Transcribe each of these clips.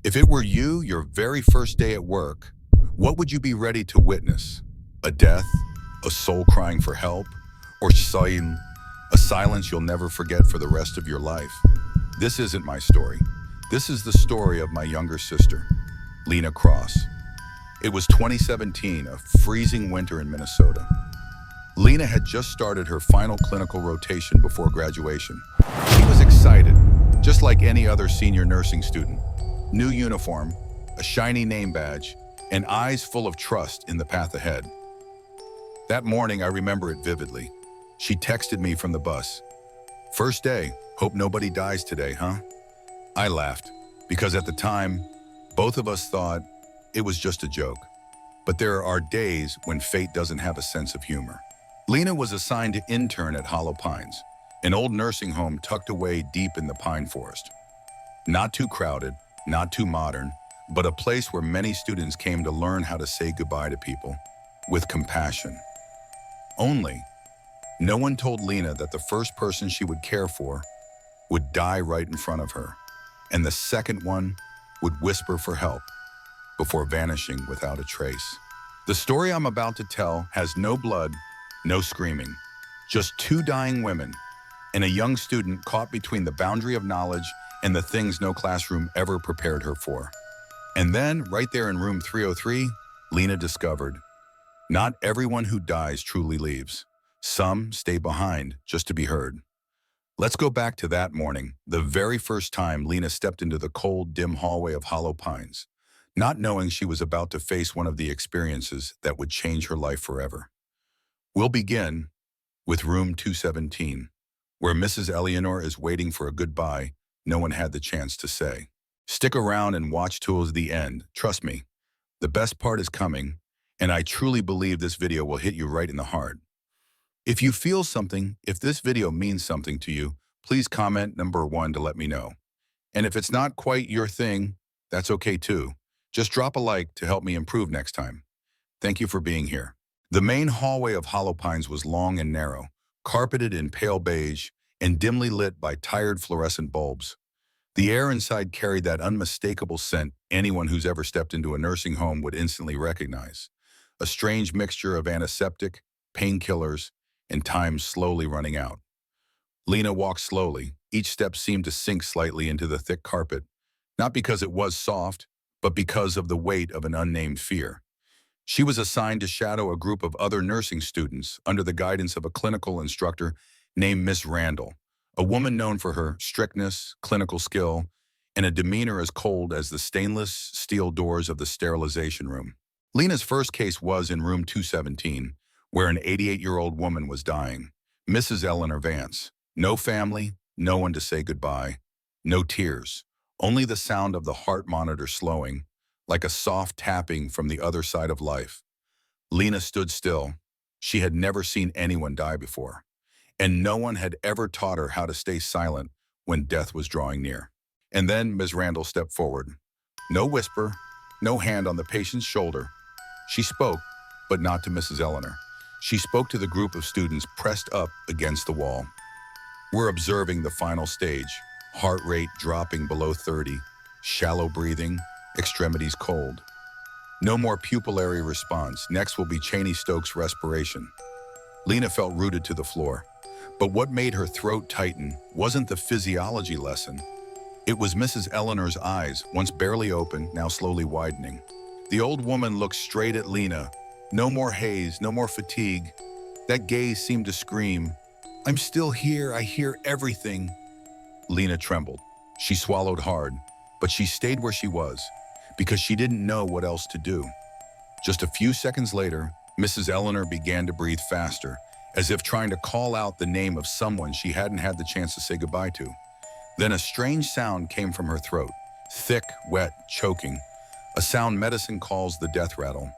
If it were you, your very first day at work, what would you be ready to witness? A death? A soul crying for help? Or a silence you'll never forget for the rest of your life? This isn't my story. This is the story of my younger sister, Lena Cross. It was 2017, a freezing winter in Minnesota. Lena had just started her final clinical rotation before graduation. She was excited, just like any other senior nursing student. New uniform, a shiny name badge, and eyes full of trust in the path ahead. That morning, I remember it vividly. She texted me from the bus. "First day, hope nobody dies today, huh?" I laughed, because at the time, both of us thought it was just a joke. But there are days when fate doesn't have a sense of humor. Lena was assigned to intern at Hollow Pines, an old nursing home tucked away deep in the pine forest. Not too crowded, not too modern, but a place where many students came to learn how to say goodbye to people with compassion. Only, no one told Lena that the first person she would care for would die right in front of her, and the second one would whisper for help before vanishing without a trace. The story I'm about to tell has no blood, no screaming, just two dying women and a young student caught between the boundary of knowledge and the things no classroom ever prepared her for. And then, right there in room 303, Lena discovered, not everyone who dies truly leaves. Some stay behind just to be heard. Let's go back to that morning, the very first time Lena stepped into the cold, dim hallway of Hollow Pines, not knowing she was about to face one of the experiences that would change her life forever. We'll begin with room 217, where Mrs. Eleanor is waiting for a goodbye no one had the chance to say. Stick around and watch till the end. Trust me, the best part is coming, and I truly believe this video will hit you right in the heart. If you feel something, if this video means something to you, please comment number 1 to let me know. And if it's not quite your thing, that's okay too. Just drop a like to help me improve next time. Thank you for being here. The main hallway of Hollow Pines was long and narrow, carpeted in pale beige and dimly lit by tired fluorescent bulbs. The air inside carried that unmistakable scent anyone who's ever stepped into a nursing home would instantly recognize. A strange mixture of antiseptic, painkillers, and time slowly running out. Lena walked slowly. Each step seemed to sink slightly into the thick carpet, not because it was soft, but because of the weight of an unnamed fear. She was assigned to shadow a group of other nursing students under the guidance of a clinical instructor named Miss Randall, a woman known for her strictness, clinical skill, and a demeanor as cold as the stainless steel doors of the sterilization room. Lena's first case was in room 217, where an 88-year-old woman was dying, Mrs. Eleanor Vance. No family, no one to say goodbye, no tears, only the sound of the heart monitor slowing, like a soft tapping from the other side of life. Lena stood still. She had never seen anyone die before, and no one had ever taught her how to stay silent when death was drawing near. And then Ms. Randall stepped forward. No whisper, no hand on the patient's shoulder. She spoke, but not to Mrs. Eleanor. She spoke to the group of students pressed up against the wall. We're observing the final stage, heart rate dropping below 30, shallow breathing, extremities cold. No more pupillary response. Next will be Cheney-Stokes respiration. Lena felt rooted to the floor. But what made her throat tighten wasn't the physiology lesson. It was Mrs. Eleanor's eyes, once barely open, now slowly widening. The old woman looked straight at Lena. No more haze, no more fatigue. That gaze seemed to scream, "I'm still here, I hear everything." Lena trembled. She swallowed hard, but she stayed where she was, because she didn't know what else to do. Just a few seconds later, Mrs. Eleanor began to breathe faster, as if trying to call out the name of someone she hadn't had the chance to say goodbye to. Then a strange sound came from her throat, thick, wet, choking, a sound medicine calls the death rattle.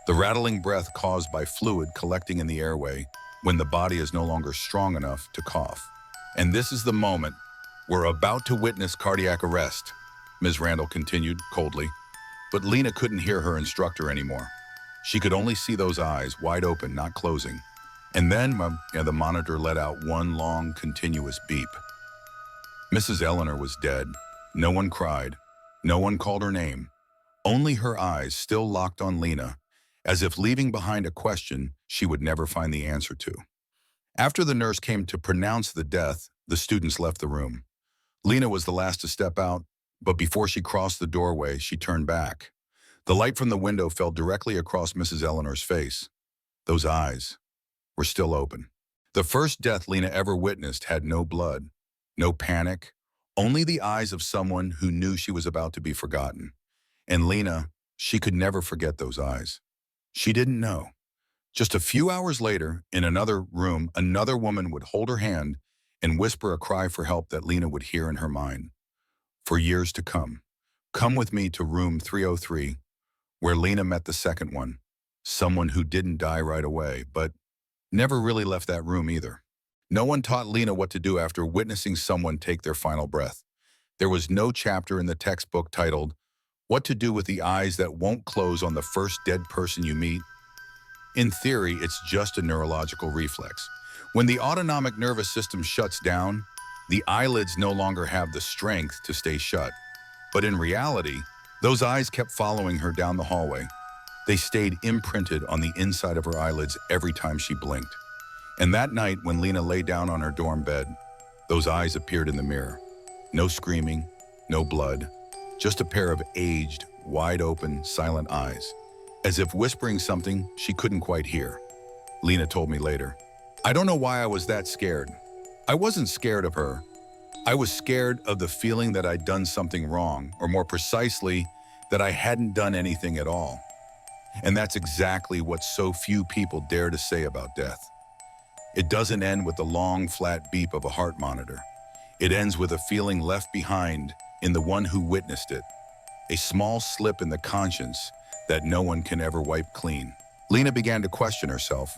The rattling breath caused by fluid collecting in the airway when the body is no longer strong enough to cough. And this is the moment we're about to witness cardiac arrest, Ms. Randall continued coldly. But Lena couldn't hear her instructor anymore. She could only see those eyes, wide open, not closing. And then the monitor let out one long, continuous beep. Mrs. Eleanor was dead. No one cried. No one called her name, only her eyes still locked on Lena, as if leaving behind a question she would never find the answer to. After the nurse came to pronounce the death, the students left the room. Lena was the last to step out, but before she crossed the doorway, she turned back. The light from the window fell directly across Mrs. Eleanor's face. Those eyes were still open. The first death Lena ever witnessed had no blood, no panic, only the eyes of someone who knew she was about to be forgotten. And Lena, she could never forget those eyes. She didn't know. Just a few hours later, in another room, another woman would hold her hand and whisper a cry for help that Lena would hear in her mind. For years to come, come with me to room 303, where Lena met the second one, someone who didn't die right away, but never really left that room either. No one taught Lena what to do after witnessing someone take their final breath. There was no chapter in the textbook titled, "What to do with the eyes that won't close on the first dead person you meet." In theory, it's just a neurological reflex. When the autonomic nervous system shuts down, the eyelids no longer have the strength to stay shut. But in reality, those eyes kept following her down the hallway. They stayed imprinted on the inside of her eyelids every time she blinked. And that night, when Lena lay down on her dorm bed, those eyes appeared in the mirror. No screaming, no blood, just a pair of aged, wide-open, silent eyes, as if whispering something she couldn't quite hear. Lena told me later, "I don't know why I was that scared. I wasn't scared of her. I was scared of the feeling that I'd done something wrong, or more precisely, that I hadn't done anything at all." And that's exactly what so few people dare to say about death. It doesn't end with the long, flat beep of a heart monitor. It ends with a feeling left behind in the one who witnessed it, a small slip in the conscience that no one can ever wipe clean. Lena began to question herself.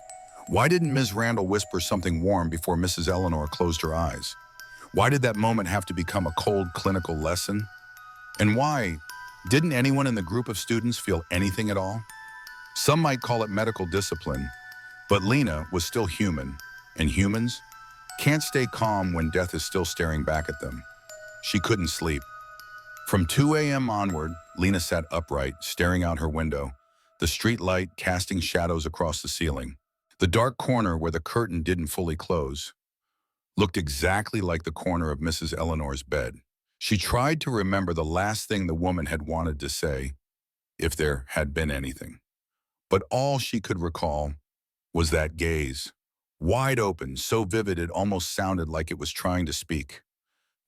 Why didn't Ms. Randall whisper something warm before Mrs. Eleanor closed her eyes? Why did that moment have to become a cold clinical lesson? And why didn't anyone in the group of students feel anything at all? Some might call it medical discipline, but Lena was still human, and humans can't stay calm when death is still staring back at them. She couldn't sleep. From 2 a.m. onward, Lena sat upright, staring out her window, the street light casting shadows across the ceiling. The dark corner where the curtain didn't fully close looked exactly like the corner of Mrs. Eleanor's bed. She tried to remember the last thing the woman had wanted to say, if there had been anything. But all she could recall was that gaze, wide open, so vivid it almost sounded like it was trying to speak.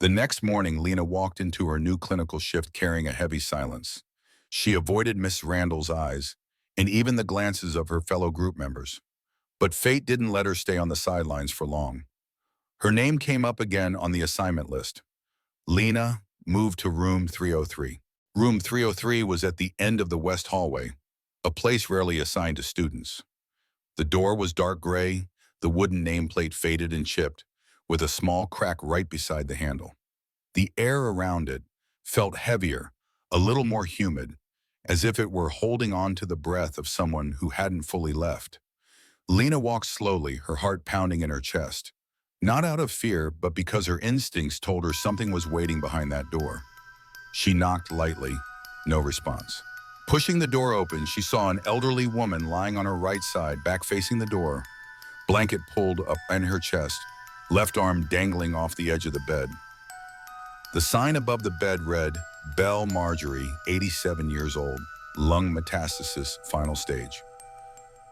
The next morning, Lena walked into her new clinical shift carrying a heavy silence. She avoided Miss Randall's eyes and even the glances of her fellow group members. But fate didn't let her stay on the sidelines for long. Her name came up again on the assignment list. Lena moved to room 303. Room 303 was at the end of the west hallway, a place rarely assigned to students. The door was dark gray, the wooden nameplate faded and chipped, with a small crack right beside the handle. The air around it felt heavier, a little more humid, as if it were holding on to the breath of someone who hadn't fully left. Lena walked slowly, her heart pounding in her chest. Not out of fear, but because her instincts told her something was waiting behind that door. She knocked lightly, no response. Pushing the door open, she saw an elderly woman lying on her right side, back facing the door, blanket pulled up in her chest, left arm dangling off the edge of the bed. The sign above the bed read, "Belle Marjorie, 87 years old, lung metastasis, final stage."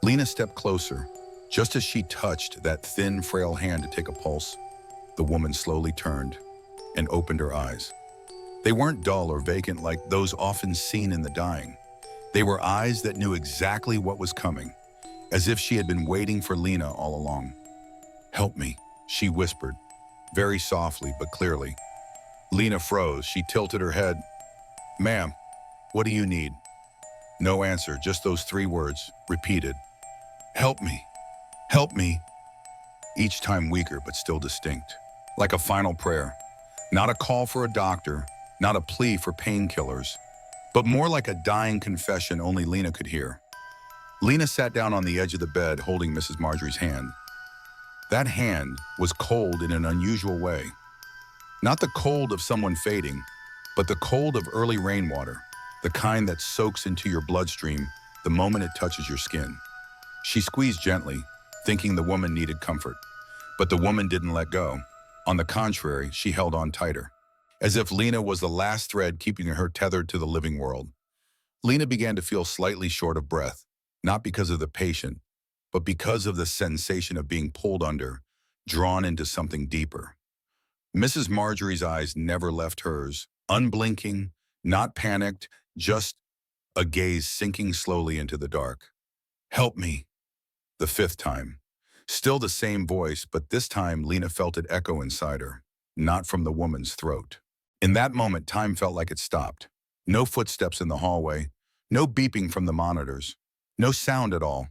Lena stepped closer. Just as she touched that thin, frail hand to take a pulse, the woman slowly turned and opened her eyes. They weren't dull or vacant like those often seen in the dying. They were eyes that knew exactly what was coming, as if she had been waiting for Lena all along. "Help me," she whispered, very softly but clearly. Lena froze. She tilted her head. "Ma'am, what do you need?" No answer, just those 3 words, repeated. "Help me. Help me." Each time weaker but still distinct, like a final prayer. Not a call for a doctor, not a plea for painkillers, but more like a dying confession only Lena could hear. Lena sat down on the edge of the bed, holding Mrs. Marjorie's hand. That hand was cold in an unusual way. Not the cold of someone fading, but the cold of early rainwater, the kind that soaks into your bloodstream the moment it touches your skin. She squeezed gently, thinking the woman needed comfort. But the woman didn't let go. On the contrary, she held on tighter, as if Lena was the last thread keeping her tethered to the living world. Lena began to feel slightly short of breath, not because of the patient, but because of the sensation of being pulled under, drawn into something deeper. Mrs. Marjorie's eyes never left hers, unblinking, not panicked, just a gaze sinking slowly into the dark. "Help me," the fifth time. Still the same voice, but this time Lena felt it echo inside her, not from the woman's throat. In that moment, time felt like it stopped. No footsteps in the hallway, no beeping from the monitors, no sound at all,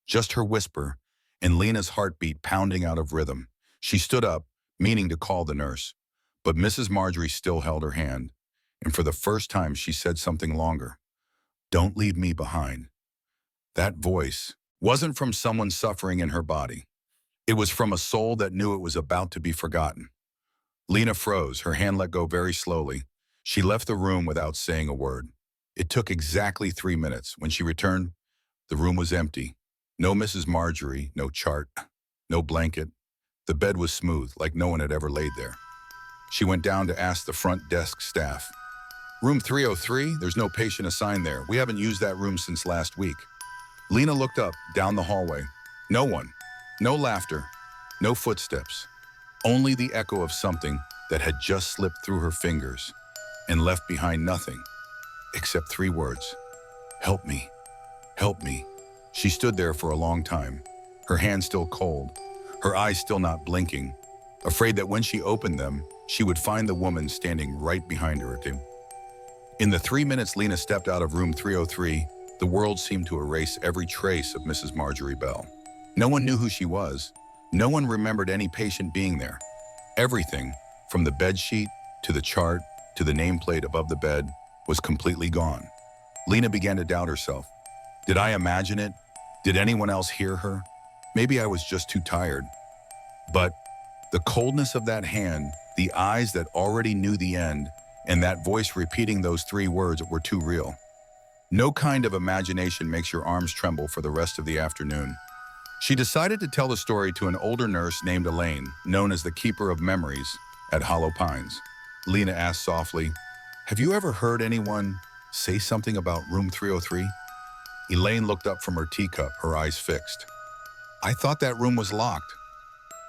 just her whisper and Lena's heartbeat pounding out of rhythm. She stood up, meaning to call the nurse, but Mrs. Marjorie still held her hand, and for the first time she said something longer. "Don't leave me behind." That voice wasn't from someone suffering in her body. It was from a soul that knew it was about to be forgotten. Lena froze, her hand let go very slowly. She left the room without saying a word. It took exactly 3 minutes. When she returned, the room was empty. No Mrs. Marjorie, no chart, no blanket. The bed was smooth, like no one had ever laid there. She went down to ask the front desk staff. "Room 303, there's no patient assigned there. We haven't used that room since last week." Lena looked up, down the hallway. No one. No laughter. No footsteps. Only the echo of something that had just slipped through her fingers and left behind nothing except 3 words. "Help me. Help me." She stood there for a long time, her hands still cold, her eyes still not blinking, afraid that when she opened them, she would find the woman standing right behind her again. In the 3 minutes Lena stepped out of room 303, the world seemed to erase every trace of Mrs. Marjorie Bell. No one knew who she was. No one remembered any patient being there. Everything, from the bedsheet to the chart to the nameplate above the bed, was completely gone. Lena began to doubt herself. Did I imagine it? Did anyone else hear her? Maybe I was just too tired. But the coldness of that hand, the eyes that already knew the end, and that voice repeating those 3 words were too real. No kind of imagination makes your arms tremble for the rest of the afternoon. She decided to tell the story to an older nurse named Elaine, known as the Keeper of Memories, at Hollow Pines. Lena asked softly, "Have you ever heard anyone say something about room 303? Elaine looked up from her teacup, her eyes fixed. "I thought that room was locked.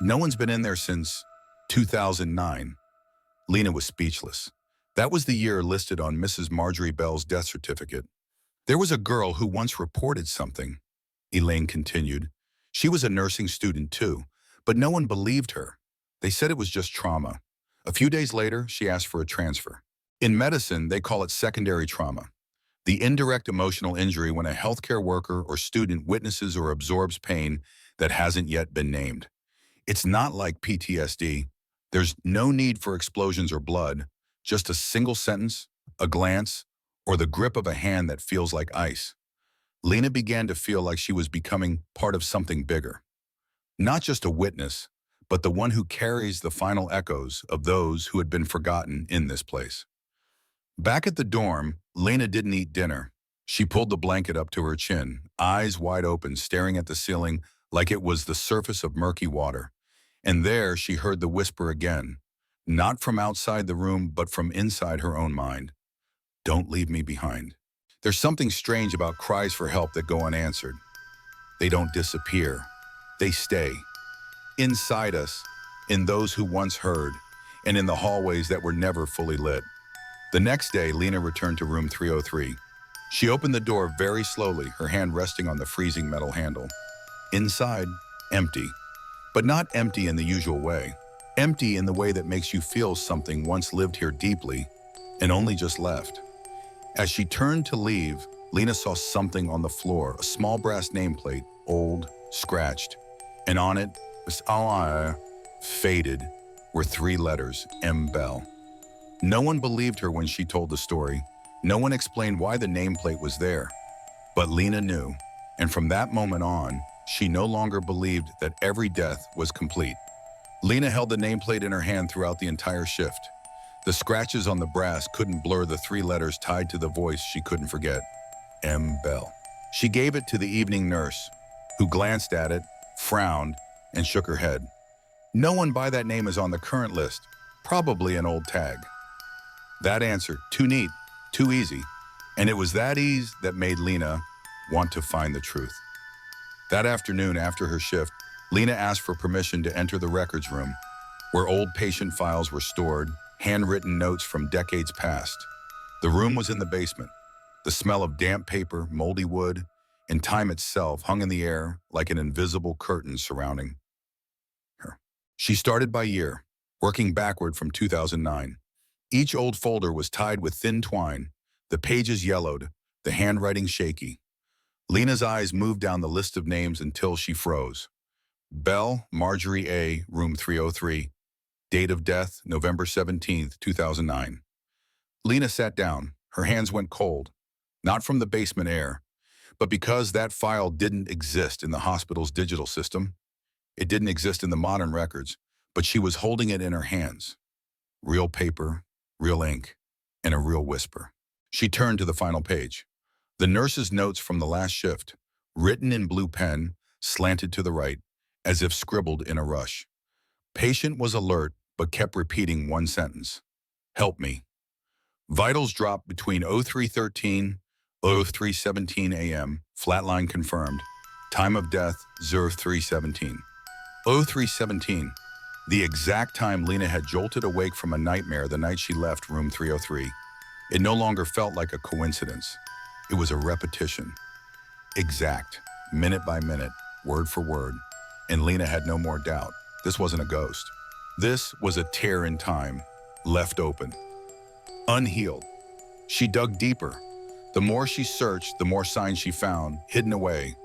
No one's been in there since 2009. Lena was speechless. That was the year listed on Mrs. Marjorie Bell's death certificate. "There was a girl who once reported something," Elaine continued. "She was a nursing student too, but no one believed her. They said it was just trauma. A few days later, she asked for a transfer. In medicine, they call it secondary trauma, the indirect emotional injury when a healthcare worker or student witnesses or absorbs pain that hasn't yet been named. It's not like PTSD. There's no need for explosions or blood, just a single sentence, a glance, or the grip of a hand that feels like ice." Lena began to feel like she was becoming part of something bigger. Not just a witness, but the one who carries the final echoes of those who had been forgotten in this place. Back at the dorm, Lena didn't eat dinner. She pulled the blanket up to her chin, eyes wide open, staring at the ceiling like it was the surface of murky water. And there she heard the whisper again, not from outside the room, but from inside her own mind. "Don't leave me behind." There's something strange about cries for help that go unanswered. They don't disappear. They stay. Inside us, in those who once heard, and in the hallways that were never fully lit. The next day, Lena returned to room 303. She opened the door very slowly, her hand resting on the freezing metal handle. Inside, empty. But not empty in the usual way. Empty in the way that makes you feel something once lived here deeply and only just left. As she turned to leave, Lena saw something on the floor, a small brass nameplate, old, scratched, and on it, faded, were 3 letters, M. Bell. No one believed her when she told the story. No one explained why the nameplate was there. But Lena knew, and from that moment on, she no longer believed that every death was complete. Lena held the nameplate in her hand throughout the entire shift. The scratches on the brass couldn't blur the three letters tied to the voice she couldn't forget. M. Bell. She gave it to the evening nurse, who glanced at it, frowned, and shook her head. No one by that name is on the current list. Probably an old tag. That answer, too neat, too easy. And it was that ease that made Lena want to find the truth. That afternoon after her shift, Lena asked for permission to enter the records room, where old patient files were stored, handwritten notes from decades past. The room was in the basement. The smell of damp paper, moldy wood, and time itself hung in the air like an invisible curtain surrounding her. She started by year, working backward from 2009. Each old folder was tied with thin twine, the pages yellowed, the handwriting shaky. Lena's eyes moved down the list of names until she froze. Bell, Marjorie A., room 303. Date of death, November 17th, 2009. Lena sat down. Her hands went cold, not from the basement air, but because that file didn't exist in the hospital's digital system. It didn't exist in the modern records, but she was holding it in her hands. Real paper, real ink, and a real whisper. She turned to the final page. The nurse's notes from the last shift, written in blue pen, slanted to the right, as if scribbled in a rush. Patient was alert, but kept repeating one sentence. Help me. Vitals dropped between 03:13, 03:17 a.m., flatline confirmed. Time of death, 03:17. 03:17, the exact time Lena had jolted awake from a nightmare the night she left room 303. It no longer felt like a coincidence. It was a repetition. Exact, minute by minute, word for word. And Lena had no more doubt. This wasn't a ghost. This was a tear in time, left open, unhealed. She dug deeper. The more she searched, the more signs she found, hidden away.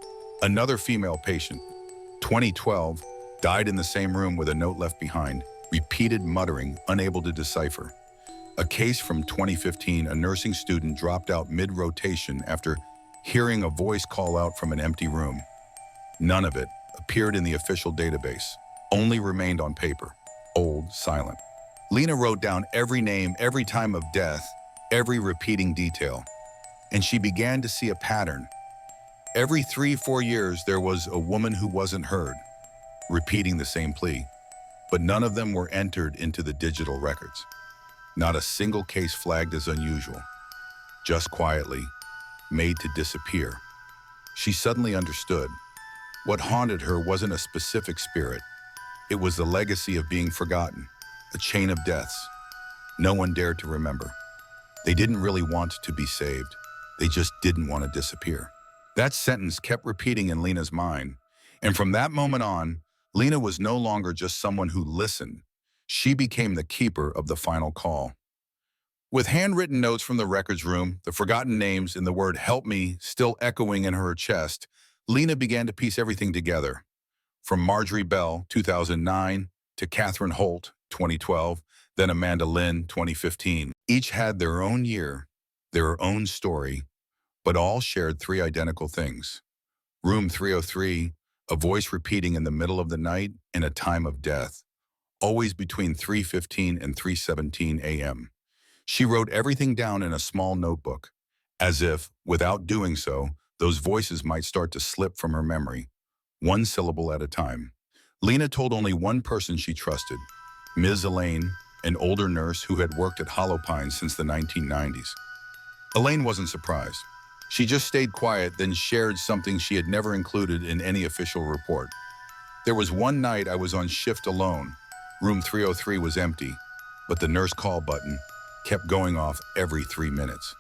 Another female patient, 2012, died in the same room with a note left behind, repeated muttering, unable to decipher. A case from 2015, a nursing student dropped out mid-rotation after hearing a voice call out from an empty room. None of it appeared in the official database, only remained on paper, old, silent. Lena wrote down every name, every time of death, every repeating detail, and she began to see a pattern. Every 3-4 years, there was a woman who wasn't heard, repeating the same plea, but none of them were entered into the digital records. Not a single case flagged as unusual, just quietly made to disappear. She suddenly understood. What haunted her wasn't a specific spirit. It was the legacy of being forgotten, a chain of deaths. No one dared to remember. They didn't really want to be saved. They just didn't want to disappear. That sentence kept repeating in Lena's mind. And from that moment on, Lena was no longer just someone who listened. She became the keeper of the final call. With handwritten notes from the records room, the forgotten names, and the word "help me" still echoing in her chest, Lena began to piece everything together. From Marjorie Bell, 2009, to Catherine Holt, 2012, then Amanda Lynn, 2015. Each had their own year, their own story, but all shared three identical things. Room 303, a voice repeating in the middle of the night in a time of death, always between 3:15 and 3:17 a.m. She wrote everything down in a small notebook, as if, without doing so, those voices might start to slip from her memory, one syllable at a time. Lena told only one person she trusted, Ms. Elaine, an older nurse who had worked at Hollow Pines since the 1990s. Elaine wasn't surprised. She just stayed quiet, then shared something she had never included in any official report. There was one night I was on shift alone. Room 303 was empty, but the nurse call button kept going off every 3 minutes.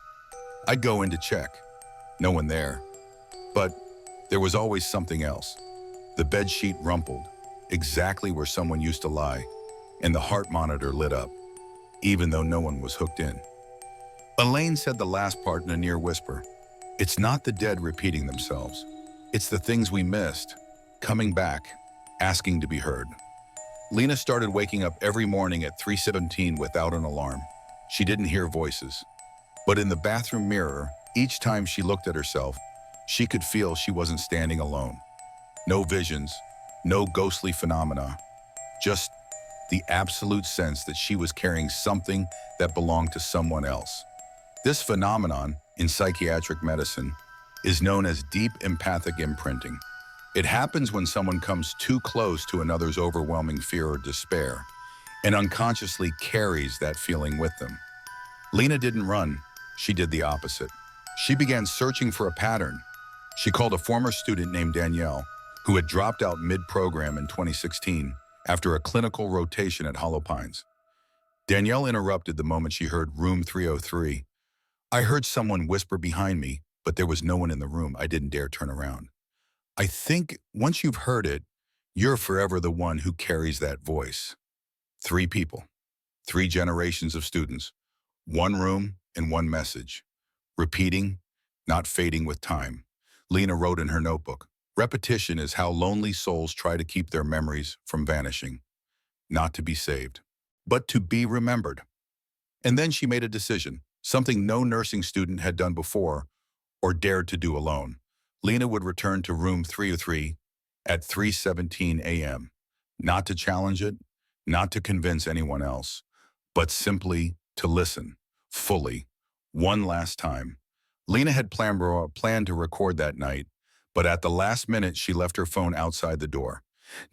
I'd go in to check. No one there. But there was always something else. The bed sheet rumpled, exactly where someone used to lie, and the heart monitor lit up, even though no one was hooked in. Elaine said the last part in a near whisper. It's not the dead repeating themselves. It's the things we missed, coming back, asking to be heard. Lena started waking up every morning at 3:17 without an alarm. She didn't hear voices. But in the bathroom mirror, each time she looked at herself, she could feel she wasn't standing alone. No visions, no ghostly phenomena, just the absolute sense that she was carrying something that belonged to someone else. This phenomenon, in psychiatric medicine, is known as deep empathic imprinting. It happens when someone comes too close to another's overwhelming fear or despair and unconsciously carries that feeling with them. Lena didn't run, she did the opposite. She began searching for a pattern. She called a former student named Danielle, who had dropped out mid-program in 2016 after a clinical rotation at Hollow Pines. Danielle interrupted the moment she heard room 303. "I heard someone whisper behind me, but there was no one in the room. I didn't dare turn around." I think once you've heard it, you're forever the one who carries that voice. 3 people, 3 generations of students, 1 room and 1 message. Repeating, not fading with time. Lena wrote in her notebook, "Repetition is how lonely souls try to keep their memories from vanishing. Not to be saved, but to be remembered." And then she made a decision, something no nursing student had done before or dared to do alone. Lena would return to room 303 at 3:17 a.m., not to challenge it, not to convince anyone else, but simply to listen, fully, one last time. Lena had planned to record that night, but at the last minute she left her phone outside the door.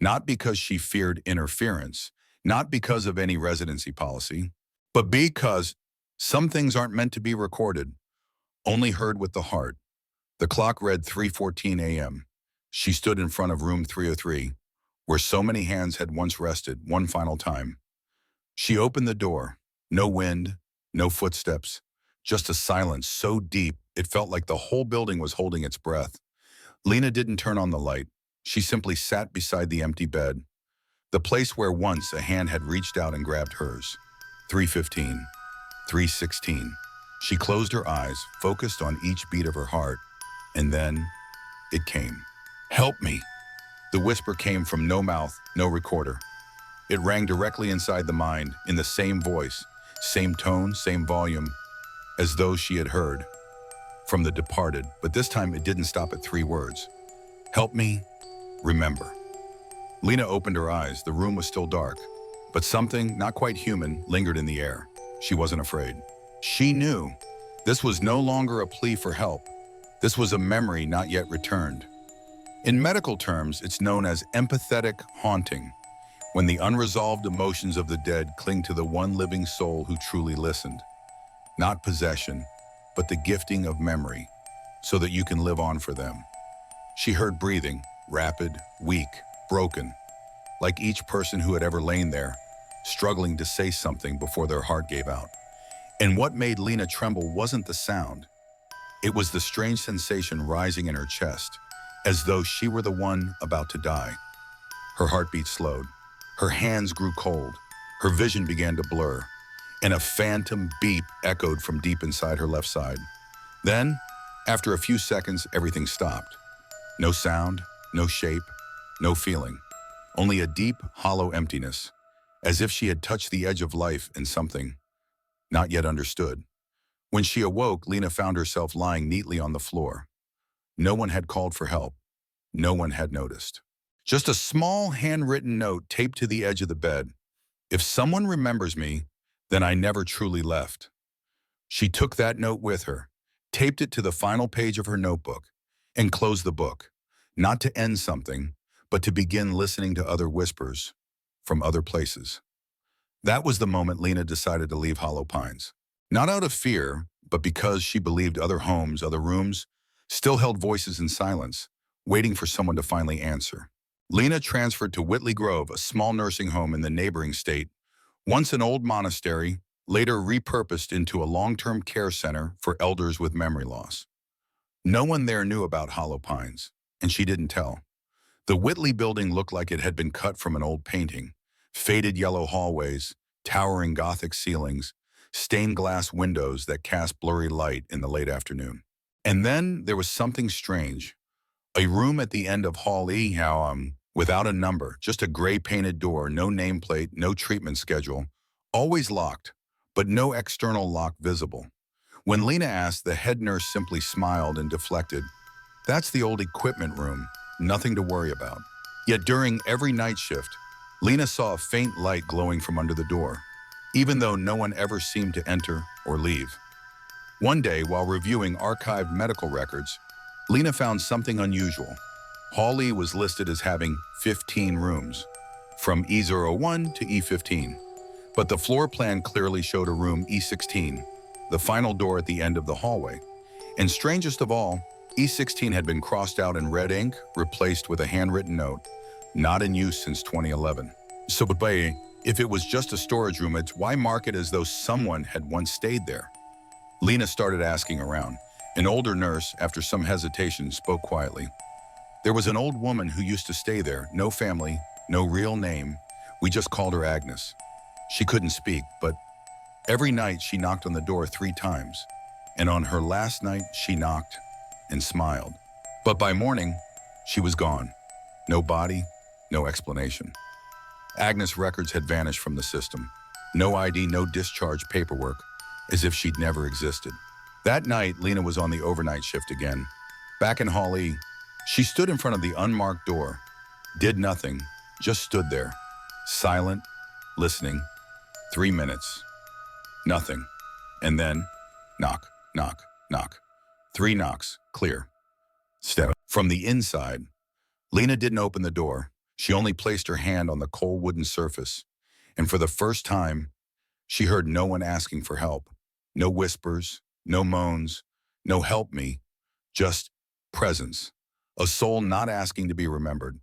Not because she feared interference, not because of any residency policy, but because some things aren't meant to be recorded, only heard with the heart. The clock read 3:14 a.m. She stood in front of room 303, where so many hands had once rested, one final time. She opened the door. No wind, no footsteps, just a silence so deep it felt like the whole building was holding its breath. Lena didn't turn on the light. She simply sat beside the empty bed, the place where once a hand had reached out and grabbed hers. 3:15, 3:16. She closed her eyes, focused on each beat of her heart, and then it came. "Help me." The whisper came from no mouth, no recorder. It rang directly inside the mind, in the same voice, same tone, same volume, as though she had heard from the departed, but this time it didn't stop at 3 words. "Help me, remember." Lena opened her eyes. The room was still dark, but something, not quite human, lingered in the air. She wasn't afraid. She knew this was no longer a plea for help. This was a memory not yet returned. In medical terms, it's known as empathetic haunting, when the unresolved emotions of the dead cling to the one living soul who truly listened. Not possession, but the gifting of memory, so that you can live on for them. She heard breathing, rapid, weak, broken, like each person who had ever lain there, struggling to say something before their heart gave out. And what made Lena tremble wasn't the sound. It was the strange sensation rising in her chest, as though she were the one about to die. Her heartbeat slowed. Her hands grew cold. Her vision began to blur, and a phantom beep echoed from deep inside her left side. Then, after a few seconds, everything stopped. No sound, no shape, no feeling. Only a deep, hollow emptiness, as if she had touched the edge of life and something not yet understood. When she awoke, Lena found herself lying neatly on the floor. No one had called for help. No one had noticed. Just a small handwritten note taped to the edge of the bed. "If someone remembers me, then I never truly left." She took that note with her, taped it to the final page of her notebook, and closed the book, not to end something, but to begin listening to other whispers from other places. That was the moment Lena decided to leave Hollow Pines. Not out of fear, but because she believed other homes, other rooms, still held voices in silence, waiting for someone to finally answer. Lena transferred to Whitley Grove, a small nursing home in the neighboring state, once an old monastery, later repurposed into a long-term care center for elders with memory loss. No one there knew about Hollow Pines, and she didn't tell. The Whitley building looked like it had been cut from an old painting. Faded yellow hallways, towering Gothic ceilings, stained glass windows that cast blurry light in the late afternoon. And then there was something strange. A room at the end of Hall E, without a number, just a gray painted door, no nameplate, no treatment schedule, always locked, but no external lock visible. When Lena asked, the head nurse simply smiled and deflected. "That's the old equipment room, nothing to worry about." Yet during every night shift, Lena saw a faint light glowing from under the door, even though no one ever seemed to enter or leave. One day, while reviewing archived medical records, Lena found something unusual. Hall E was listed as having 15 rooms, from E01 to E15, but the floor plan clearly showed a room E16, the final door at the end of the hallway. And strangest of all, E16 had been crossed out in red ink, replaced with a handwritten note, not in use since 2011. So, if it was just a storage room, why mark it as though someone had once stayed there? Lena started asking around. An older nurse, after some hesitation, spoke quietly. There was an old woman who used to stay there, no family, no real name. We just called her Agnes. She couldn't speak, but every night she knocked on the door 3 times. And on her last night, she knocked and smiled. But by morning, she was gone. No body, no explanation. Agnes' records had vanished from the system. No ID, no discharge paperwork, as if she'd never existed. That night, Lena was on the overnight shift again. Back in Hall E, she stood in front of the unmarked door, did nothing, just stood there, silent, listening. 3 minutes. Nothing. And then, knock, knock, knock. 3 knocks, clear. Step. From the inside, Lena didn't open the door. She only placed her hand on the cold wooden surface. And for the first time, she heard no one asking for help. No whispers, no moans, no help me, just presence. A soul not asking to be remembered,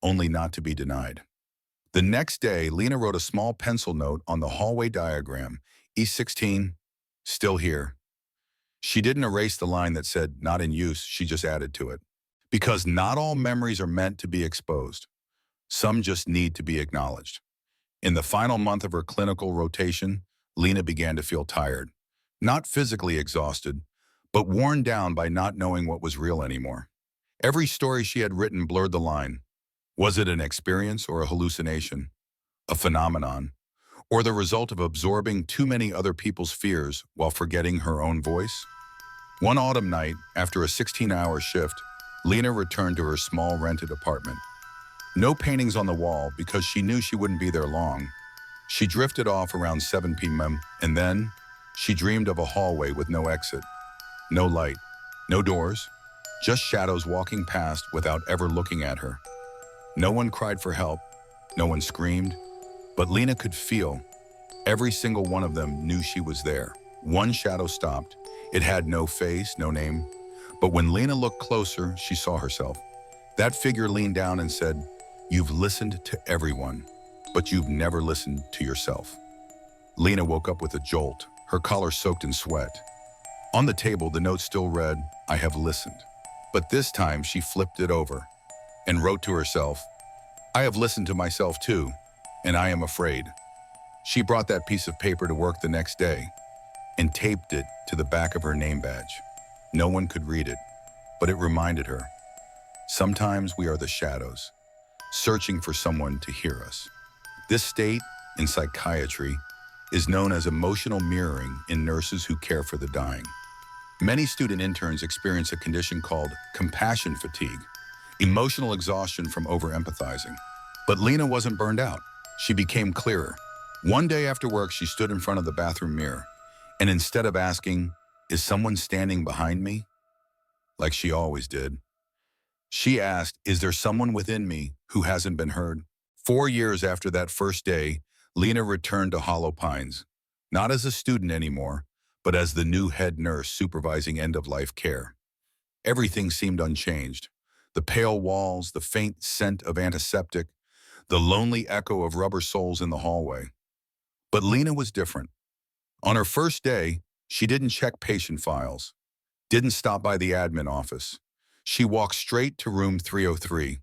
only not to be denied. The next day, Lena wrote a small pencil note on the hallway diagram, E16, still here. She didn't erase the line that said, not in use, she just added to it. Because not all memories are meant to be exposed. Some just need to be acknowledged. In the final month of her clinical rotation, Lena began to feel tired. Not physically exhausted, but worn down by not knowing what was real anymore. Every story she had written blurred the line. Was it an experience or a hallucination? A phenomenon? Or the result of absorbing too many other people's fears while forgetting her own voice? One autumn night, after a 16-hour shift, Lena returned to her small rented apartment. No paintings on the wall because she knew she wouldn't be there long. She drifted off around 7 p.m. and then she dreamed of a hallway with no exit, no light, no doors, just shadows walking past without ever looking at her. No one cried for help, no one screamed, but Lena could feel. Every single one of them knew she was there. One shadow stopped. It had no face, no name. But when Lena looked closer, she saw herself. That figure leaned down and said, "You've listened to everyone, but you've never listened to yourself." Lena woke up with a jolt, her collar soaked in sweat. On the table, the note still read, "I have listened." But this time she flipped it over and wrote to herself, "I have listened to myself too, and I am afraid." She brought that piece of paper to work the next day and taped it to the back of her name badge. No one could read it, but it reminded her, sometimes we are the shadows, searching for someone to hear us. This state, in psychiatry, is known as emotional mirroring in nurses who care for the dying. Many student interns experience a condition called compassion fatigue, emotional exhaustion from over-empathizing. But Lena wasn't burned out. She became clearer. One day after work, she stood in front of the bathroom mirror, and instead of asking, "Is someone standing behind me?" like she always did, she asked, "Is there someone within me who hasn't been heard?" 4 years after that first day, Lena returned to Hollow Pines, not as a student anymore, but as the new head nurse supervising end-of-life care. Everything seemed unchanged. The pale walls, the faint scent of antiseptic, the lonely echo of rubber soles in the hallway. But Lena was different. On her first day, she didn't check patient files, didn't stop by the admin office. She walked straight to room 303.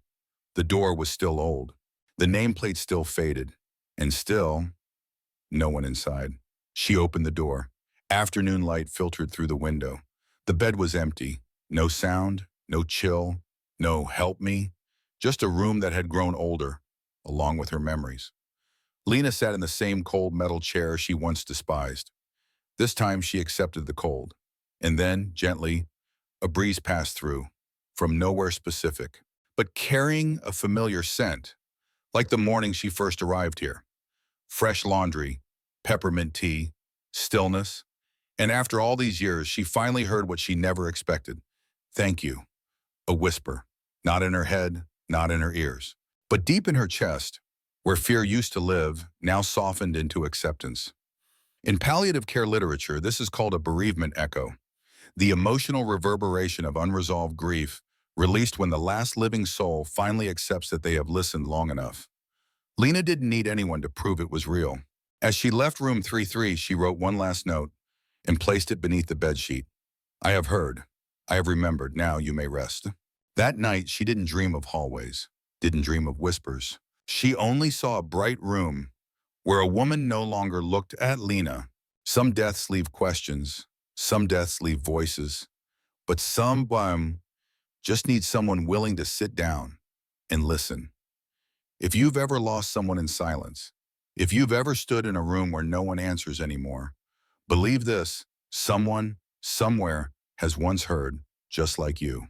The door was still old. The nameplate still faded. And still, no one inside. She opened the door. Afternoon light filtered through the window. The bed was empty. No sound, no chill, no help me. Just a room that had grown older, along with her memories. Lena sat in the same cold metal chair she once despised. This time she accepted the cold. And then, gently, a breeze passed through, from nowhere specific, but carrying a familiar scent. Like the morning she first arrived here. Fresh laundry, peppermint tea, stillness. And after all these years, she finally heard what she never expected. Thank you. A whisper. Not in her head, not in her ears, but deep in her chest, where fear used to live, now softened into acceptance. In palliative care literature, this is called a bereavement echo, the emotional reverberation of unresolved grief, released when the last living soul finally accepts that they have listened long enough. Lena didn't need anyone to prove it was real. As she left room 33, she wrote one last note and placed it beneath the bedsheet. I have heard. I have remembered. Now you may rest. That night, she didn't dream of hallways, didn't dream of whispers. She only saw a bright room where a woman no longer looked at Lena. Some deaths leave questions, some deaths leave voices, but some just need someone willing to sit down and listen. If you've ever lost someone in silence, if you've ever stood in a room where no one answers anymore, believe this, someone, somewhere, has once heard just like you.